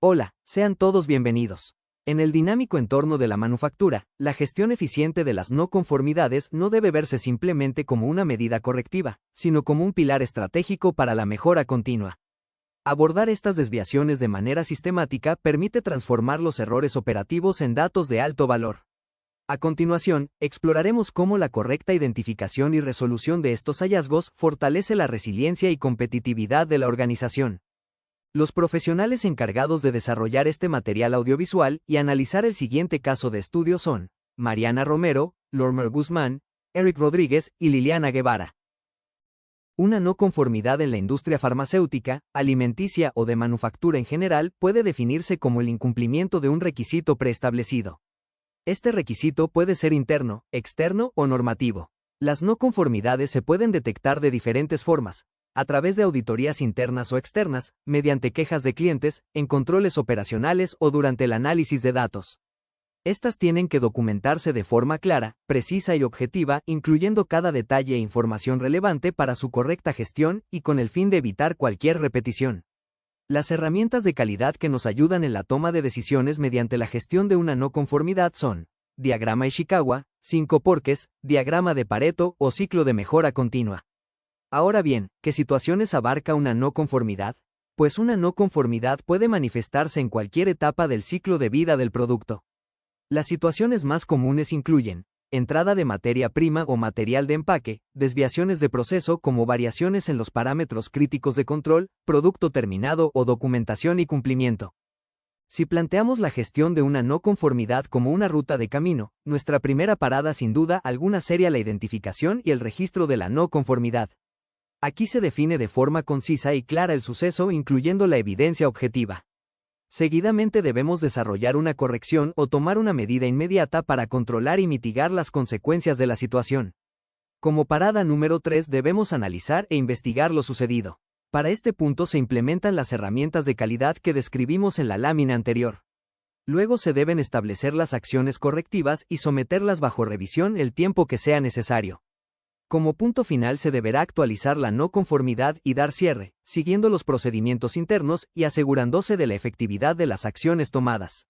Hola, sean todos bienvenidos. En el dinámico entorno de la manufactura, la gestión eficiente de las no conformidades no debe verse simplemente como una medida correctiva, sino como un pilar estratégico para la mejora continua. Abordar estas desviaciones de manera sistemática permite transformar los errores operativos en datos de alto valor. A continuación, exploraremos cómo la correcta identificación y resolución de estos hallazgos fortalece la resiliencia y competitividad de la organización. Los profesionales encargados de desarrollar este material audiovisual y analizar el siguiente caso de estudio son Mariana Romero, Lormer Guzmán, Eric Rodríguez y Liliana Guevara. Una no conformidad en la industria farmacéutica, alimenticia o de manufactura en general puede definirse como el incumplimiento de un requisito preestablecido. Este requisito puede ser interno, externo o normativo. Las no conformidades se pueden detectar de diferentes formas, a través de auditorías internas o externas, mediante quejas de clientes, en controles operacionales o durante el análisis de datos. Estas tienen que documentarse de forma clara, precisa y objetiva, incluyendo cada detalle e información relevante para su correcta gestión y con el fin de evitar cualquier repetición. Las herramientas de calidad que nos ayudan en la toma de decisiones mediante la gestión de una no conformidad son diagrama Ishikawa, 5 porqués, diagrama de Pareto o ciclo de mejora continua. Ahora bien, ¿qué situaciones abarca una no conformidad? Pues una no conformidad puede manifestarse en cualquier etapa del ciclo de vida del producto. Las situaciones más comunes incluyen entrada de materia prima o material de empaque, desviaciones de proceso como variaciones en los parámetros críticos de control, producto terminado o documentación y cumplimiento. Si planteamos la gestión de una no conformidad como una ruta de camino, nuestra primera parada sin duda alguna sería la identificación y el registro de la no conformidad. Aquí se define de forma concisa y clara el suceso, incluyendo la evidencia objetiva. Seguidamente debemos desarrollar una corrección o tomar una medida inmediata para controlar y mitigar las consecuencias de la situación. Como parada número 3 debemos analizar e investigar lo sucedido. Para este punto se implementan las herramientas de calidad que describimos en la lámina anterior. Luego se deben establecer las acciones correctivas y someterlas bajo revisión el tiempo que sea necesario. Como punto final se deberá actualizar la no conformidad y dar cierre, siguiendo los procedimientos internos y asegurándose de la efectividad de las acciones tomadas.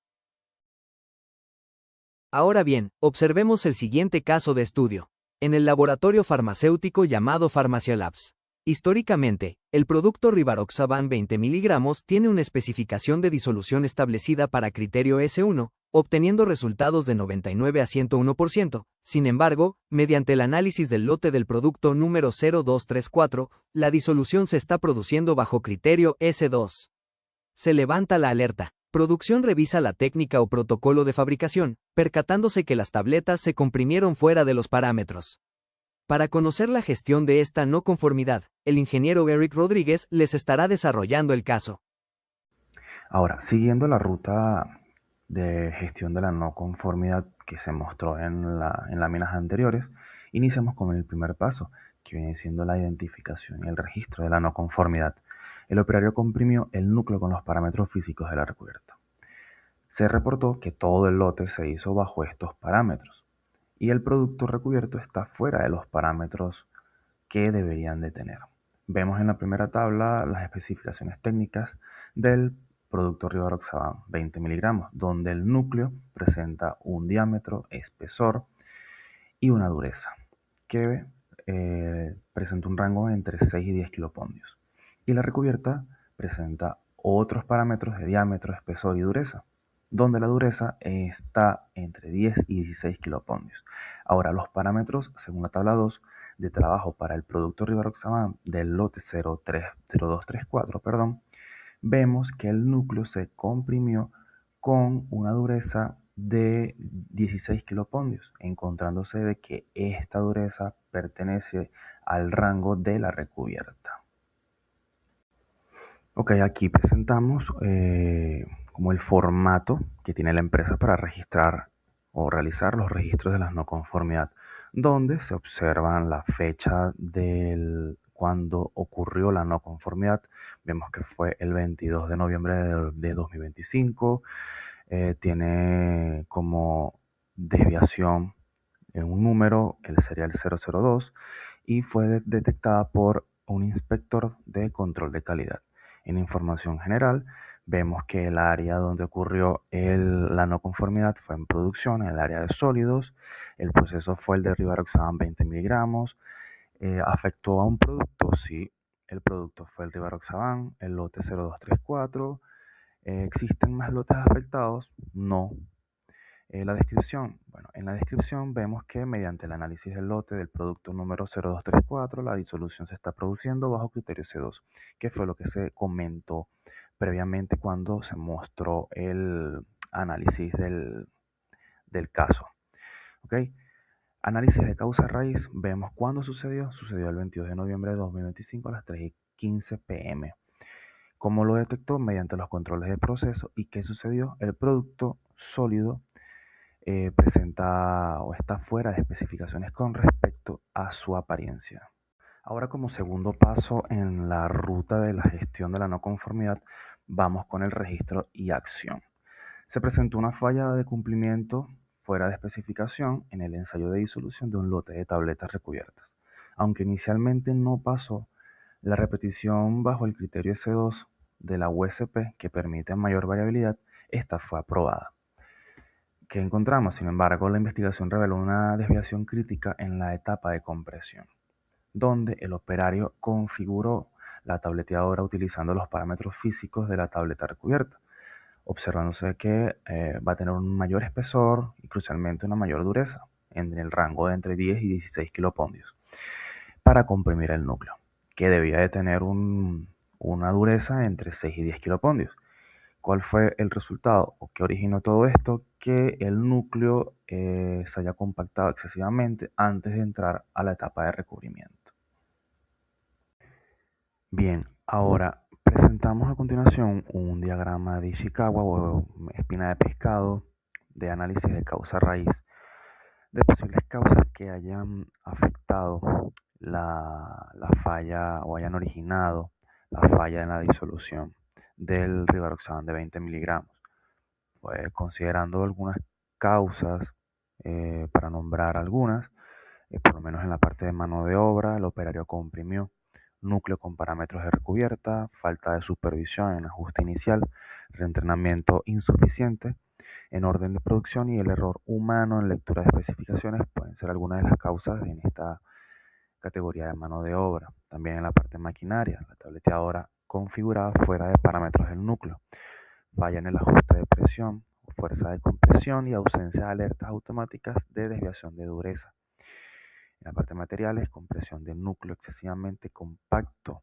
Ahora bien, observemos el siguiente caso de estudio. En el laboratorio farmacéutico llamado Pharmacialabs. Históricamente, el producto Rivaroxaban 20 mg tiene una especificación de disolución establecida para criterio S1, obteniendo resultados de 99 a 101%. Sin embargo, mediante el análisis del lote del producto número 0234, la disolución se está produciendo bajo criterio S2. Se levanta la alerta. Producción revisa la técnica o protocolo de fabricación, percatándose que las tabletas se comprimieron fuera de los parámetros. Para conocer la gestión de esta no conformidad, el ingeniero Eric Rodríguez les estará desarrollando el caso. Ahora, siguiendo la ruta de gestión de la no conformidad que se mostró en láminas anteriores, iniciamos con el primer paso, que viene siendo la identificación y el registro de la no conformidad. El operario comprimió el núcleo con los parámetros físicos de la recubierta. Se reportó que todo el lote se hizo bajo estos parámetros y el producto recubierto está fuera de los parámetros que deberían de tener. Vemos en la primera tabla las especificaciones técnicas del producto Rivaroxaban 20 miligramos, donde el núcleo presenta un diámetro, espesor y una dureza, que presenta un rango entre 6 y 10 kilopondios. Y la recubierta presenta otros parámetros de diámetro, espesor y dureza, donde la dureza está entre 10 y 16 kilopondios. Ahora, los parámetros, según la tabla 2, de trabajo para el producto Rivaroxaban del lote 0234, vemos que el núcleo se comprimió con una dureza de 16 kilopondios, encontrándose de que esta dureza pertenece al rango de la recubierta. Ok, aquí presentamos como el formato que tiene la empresa para registrar o realizar los registros de la no conformidad, donde se observan la fecha del cuando ocurrió la no conformidad. Vemos que fue el 22 de noviembre de 2025. Tiene como desviación un número, el serial 002, y fue detectada por un inspector de control de calidad. En información general, Vemos que el área donde ocurrió la no conformidad fue en producción, en el área de sólidos. El proceso fue el de rivaroxaban 20 miligramos. ¿Afectó a un producto? Sí, el producto fue el rivaroxaban, el lote 0234. ¿Existen más lotes afectados? No. La descripción. Bueno, en la descripción vemos que mediante el análisis del lote del producto número 0234, la disolución se está produciendo bajo criterio C2, que fue lo que se comentó previamente cuando se mostró el análisis del caso. ¿Ok? Análisis de causa raíz. Vemos cuándo sucedió. Sucedió el 22 de noviembre de 2025 a las 3:15 p.m. ¿Cómo lo detectó? Mediante los controles de proceso. ¿Y qué sucedió? El producto sólido presenta o está fuera de especificaciones con respecto a su apariencia. Ahora, como segundo paso en la ruta de la gestión de la no conformidad, vamos con el registro y acción. Se presentó una falla de cumplimiento fuera de especificación en el ensayo de disolución de un lote de tabletas recubiertas. Aunque inicialmente no pasó la repetición bajo el criterio S2 de la USP que permite mayor variabilidad, esta fue aprobada. ¿Qué encontramos? Sin embargo, la investigación reveló una desviación crítica en la etapa de compresión, donde el operario configuró la tableteadora utilizando los parámetros físicos de la tableta recubierta, observándose que va a tener un mayor espesor y crucialmente una mayor dureza, en el rango de entre 10 y 16 kilopondios, para comprimir el núcleo, que debía de tener una dureza entre 6 y 10 kilopondios. ¿Cuál fue el resultado o qué originó todo esto? Que el núcleo se haya compactado excesivamente antes de entrar a la etapa de recubrimiento. Bien, ahora presentamos a continuación un diagrama de Ishikawa o espina de pescado de análisis de causa raíz de posibles causas que hayan afectado la falla o hayan originado la falla en la disolución del rivaroxaban de 20 miligramos. Pues, considerando algunas causas, para nombrar algunas, por lo menos en la parte de mano de obra, el operario comprimió, núcleo con parámetros de recubierta, falta de supervisión en ajuste inicial, reentrenamiento insuficiente en orden de producción y el error humano en lectura de especificaciones pueden ser algunas de las causas en esta categoría de mano de obra. También en la parte maquinaria, la tableteadora configurada fuera de parámetros del núcleo, falla en el ajuste de presión, fuerza de compresión y ausencia de alertas automáticas de desviación de dureza. En la parte de materiales, compresión del núcleo excesivamente compacto.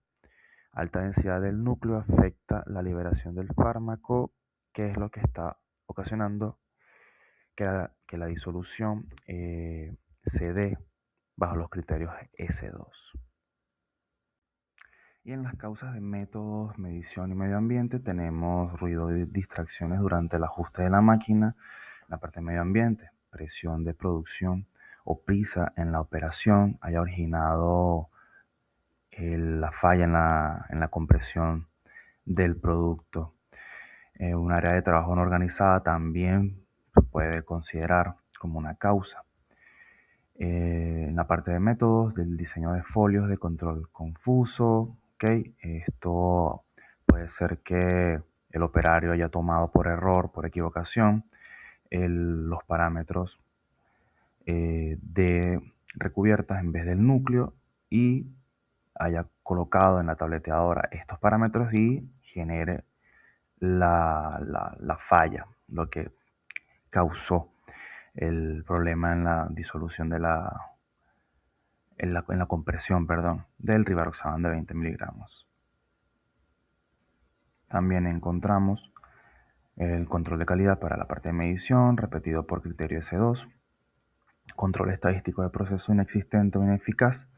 Alta densidad del núcleo afecta la liberación del fármaco, que es lo que está ocasionando que la disolución se dé bajo los criterios S2. Y en las causas de métodos, medición y medio ambiente tenemos ruido y distracciones durante el ajuste de la máquina. En la parte de medio ambiente, presión de producción o prisa en la operación haya originado la falla en la compresión del producto. Un área de trabajo no organizada también se puede considerar como una causa. En la parte de métodos, del diseño de folios de control confuso, ¿ok? Esto puede ser que el operario haya tomado por error, por equivocación, los parámetros de recubiertas en vez del núcleo y haya colocado en la tableteadora estos parámetros y genere la falla, lo que causó el problema en la disolución en la compresión, perdón, del rivaroxaban de 20 miligramos. También encontramos el control de calidad para la parte de medición, repetido por criterio S2, control estadístico de proceso inexistente o ineficaz,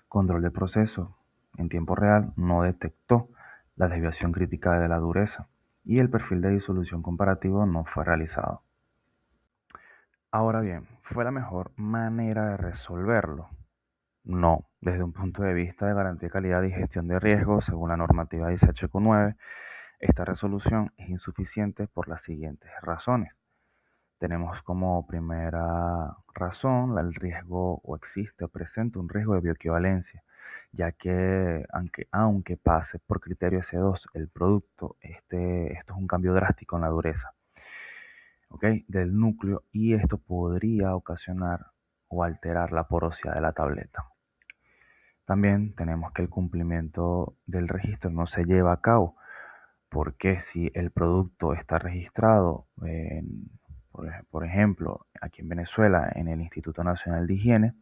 control de proceso en tiempo real no detectó la desviación crítica de la dureza y el perfil de disolución comparativo no fue realizado. Ahora bien, ¿fue la mejor manera de resolverlo? No, desde un punto de vista de garantía de calidad y gestión de riesgos, según la normativa 18Q9, esta resolución es insuficiente por las siguientes razones. Tenemos como primera razón el riesgo o existe o presenta un riesgo de bioequivalencia, ya que aunque pase por criterio S2 el producto, esto es un cambio drástico en la dureza, ¿ok? Del núcleo, y esto podría ocasionar o alterar la porosidad de la tableta. También tenemos que el cumplimiento del registro no se lleva a cabo, porque si el producto está registrado, por ejemplo, aquí en Venezuela, en el Instituto Nacional de Higiene,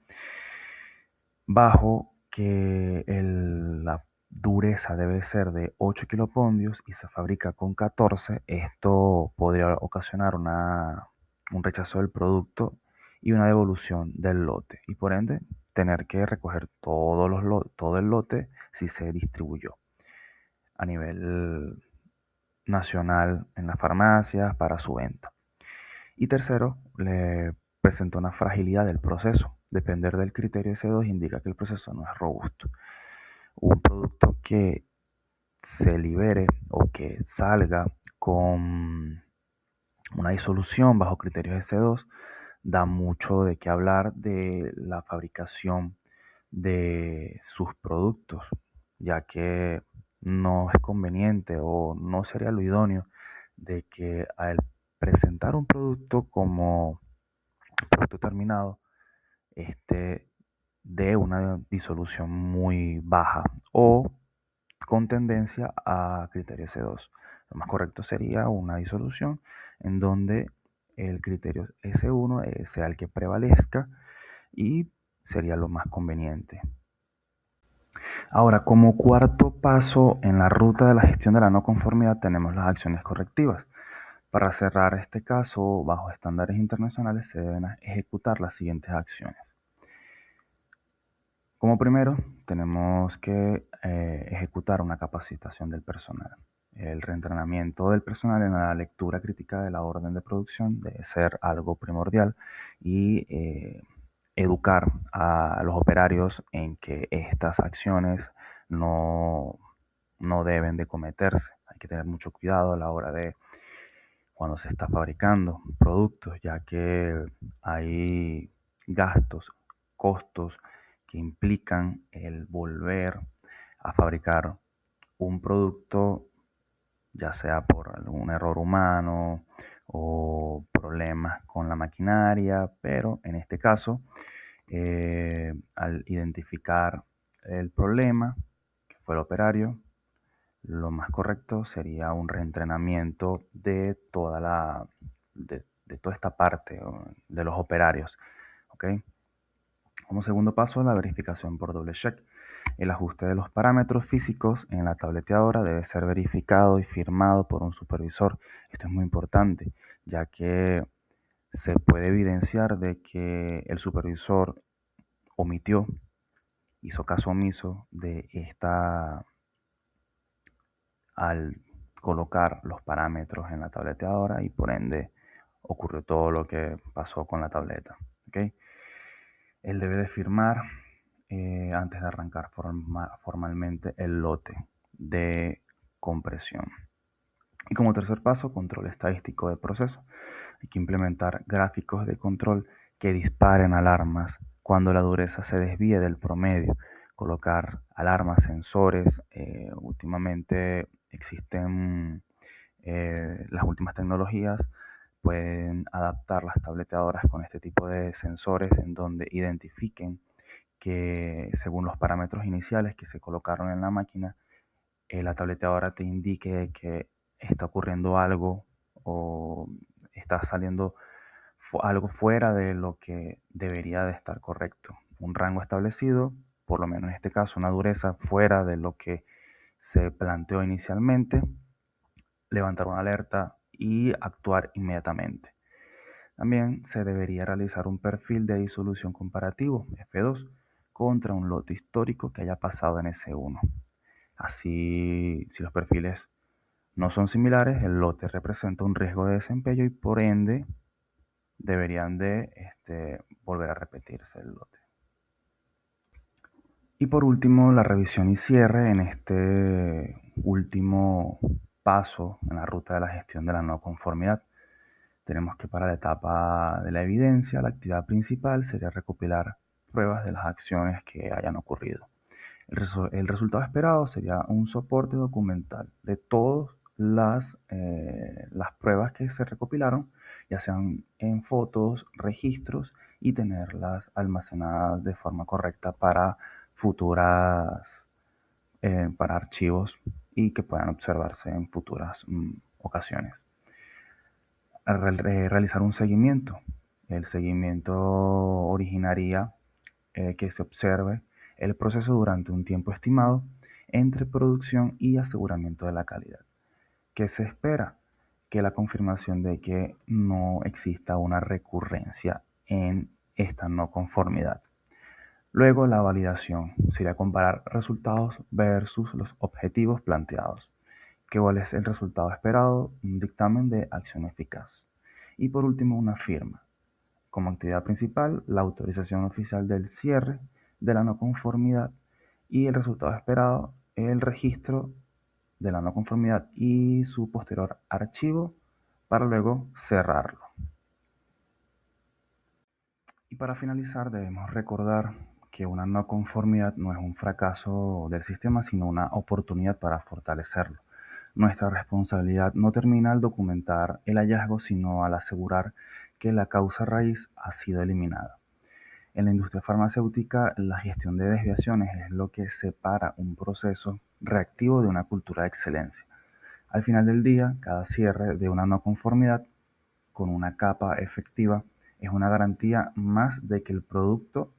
bajo que la dureza debe ser de 8 kilopondios y se fabrica con 14, esto podría ocasionar un rechazo del producto y una devolución del lote, y por ende tener que recoger todo el lote si se distribuyó a nivel nacional en las farmacias para su venta. Y tercero, le presentó una fragilidad del proceso. Depender del criterio S2 indica que el proceso no es robusto. Un producto que se libere o que salga con una disolución bajo criterios S2 da mucho de qué hablar de la fabricación de sus productos, ya que no es conveniente o no sería lo idóneo de que al presentar un producto como producto terminado, este de una disolución muy baja o con tendencia a criterio S2. Lo más correcto sería una disolución en donde el criterio S1 sea el que prevalezca, y sería lo más conveniente. Ahora, como cuarto paso en la ruta de la gestión de la no conformidad, tenemos las acciones correctivas. Para cerrar este caso, bajo estándares internacionales se deben ejecutar las siguientes acciones. Como primero, tenemos que ejecutar una capacitación del personal. El reentrenamiento del personal en la lectura crítica de la orden de producción debe ser algo primordial, y educar a los operarios en que estas acciones no, no deben de cometerse. Hay que tener mucho cuidado a la hora de cuando se está fabricando productos, ya que hay gastos, costos que implican el volver a fabricar un producto, ya sea por algún error humano o problemas con la maquinaria, pero en este caso, al identificar el problema, que fue el operario, lo más correcto sería un reentrenamiento de toda esta parte de los operarios. ¿Ok? Como segundo paso, la verificación por doble check. El ajuste de los parámetros físicos en la tableteadora debe ser verificado y firmado por un supervisor. Esto es muy importante, ya que se puede evidenciar de que el supervisor omitió, hizo caso omiso de esta al colocar los parámetros en la tableteadora, y por ende ocurrió todo lo que pasó con la tableta. ¿Okay? Él debe de firmar antes de arrancar formalmente el lote de compresión. Y como tercer paso, control estadístico del proceso. Hay que implementar gráficos de control que disparen alarmas cuando la dureza se desvíe del promedio. Colocar alarmas, sensores. Últimamente existen las últimas tecnologías, pueden adaptar las tableteadoras con este tipo de sensores en donde identifiquen que según los parámetros iniciales que se colocaron en la máquina, la tableteadora te indique que está ocurriendo algo o está saliendo algo fuera de lo que debería de estar correcto. Un rango establecido, por lo menos en este caso una dureza fuera de lo que se planteó inicialmente, levantar una alerta y actuar inmediatamente. También se debería realizar un perfil de disolución comparativo, F2, contra un lote histórico que haya pasado en S1. Así, si los perfiles no son similares, el lote representa un riesgo de desempeño y por ende deberían de volver a repetirse el lote. Y por último, la revisión y cierre en este último paso en la ruta de la gestión de la no conformidad. Tenemos que para la etapa de la evidencia, la actividad principal sería recopilar pruebas de las acciones que hayan ocurrido. El resultado esperado sería un soporte documental de todas las pruebas que se recopilaron, ya sean en fotos, registros, y tenerlas almacenadas de forma correcta para futuras, para archivos y que puedan observarse en futuras ocasiones. Realizar un seguimiento. El seguimiento originaría que se observe el proceso durante un tiempo estimado entre producción y aseguramiento de la calidad. ¿Qué se espera? Que la confirmación de que no exista una recurrencia en esta no conformidad. Luego, la validación sería comparar resultados versus los objetivos planteados. ¿Cuál es el resultado esperado? Un dictamen de acción eficaz. Y por último, una firma. Como actividad principal, la autorización oficial del cierre de la no conformidad y el resultado esperado, el registro de la no conformidad y su posterior archivo para luego cerrarlo. Y para finalizar, debemos recordar que una no conformidad no es un fracaso del sistema, sino una oportunidad para fortalecerlo. Nuestra responsabilidad no termina al documentar el hallazgo, sino al asegurar que la causa raíz ha sido eliminada. En la industria farmacéutica, la gestión de desviaciones es lo que separa un proceso reactivo de una cultura de excelencia. Al final del día, cada cierre de una no conformidad con una capa efectiva es una garantía más de que el producto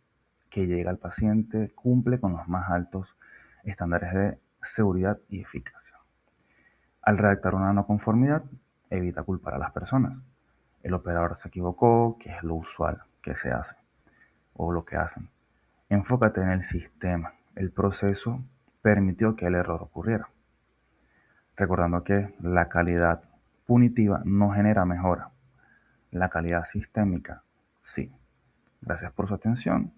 que llega al paciente cumple con los más altos estándares de seguridad y eficacia. Al redactar una no conformidad, evita culpar a las personas. El operador se equivocó, que es lo usual que se hace o lo que hacen. Enfócate en el sistema. El proceso permitió que el error ocurriera. Recordando que la calidad punitiva no genera mejora. La calidad sistémica, sí. Gracias por su atención